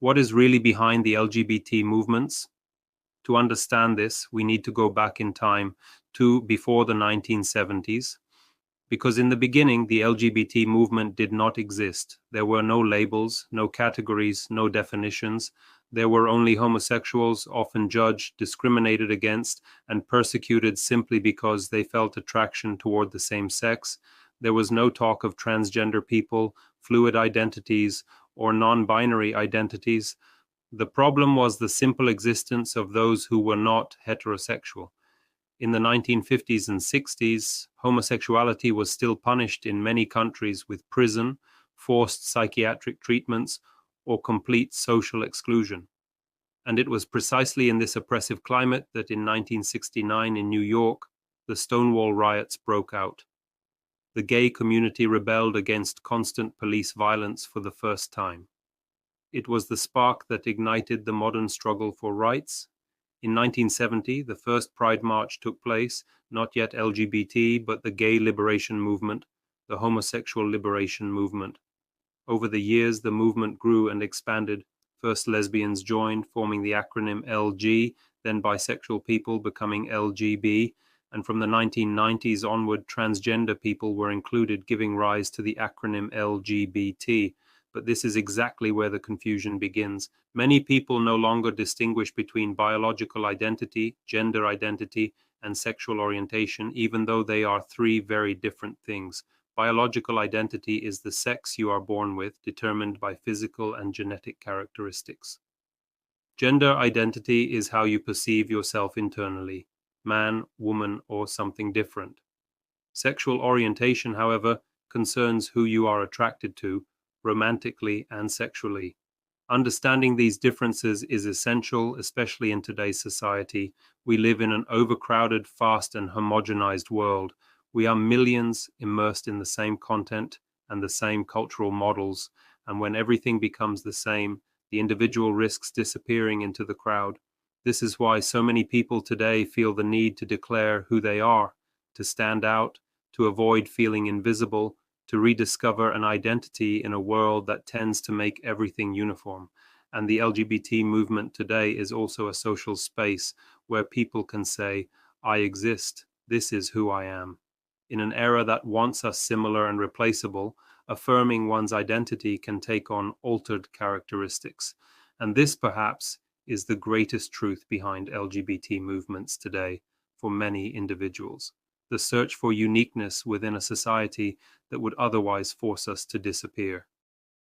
What is really behind the LGBT movements? To understand this, we need to go back in time to before the 1970s, because in the beginning, the LGBT movement did not exist. There were no labels, no categories, no definitions. There were only homosexuals, often judged, discriminated against, and persecuted simply because they felt attraction toward the same sex. There was no talk of transgender people, fluid identities, or non-binary identities. The problem was the simple existence of those who were not heterosexual. In the 1950s and 60s, homosexuality was still punished in many countries with prison, forced psychiatric treatments, or complete social exclusion. And it was precisely in this oppressive climate that in 1969 in New York, the Stonewall riots broke out. The gay community rebelled against constant police violence for the first time. It was the spark that ignited the modern struggle for rights. In 1970, the first Pride March took place, not yet LGBT, but the gay liberation movement, the homosexual liberation movement. Over the years, the movement grew and expanded. First lesbians joined, forming the acronym LG, then bisexual people becoming LGB, and from the 1990s onward, transgender people were included, giving rise to the acronym LGBT. But this is exactly where the confusion begins. Many people no longer distinguish between biological identity, gender identity, and sexual orientation, even though they are three very different things. Biological identity is the sex you are born with, determined by physical and genetic characteristics. Gender identity is how you perceive yourself internally, man, woman, or something different. Sexual orientation, however, concerns who you are attracted to, romantically and sexually. Understanding these differences is essential, especially in today's society. We live in an overcrowded, fast, and homogenized world. We are millions immersed in the same content and the same cultural models, and when everything becomes the same, the individual risks disappearing into the crowd. This is why so many people today feel the need to declare who they are, to stand out, to avoid feeling invisible, to rediscover an identity in a world that tends to make everything uniform. And the LGBT movement today is also a social space where people can say, I exist, this is who I am. In an era that wants us similar and replaceable, affirming one's identity can take on altered characteristics. And this, perhaps, is the greatest truth behind LGBT movements today for many individuals. The search for uniqueness within a society that would otherwise force us to disappear.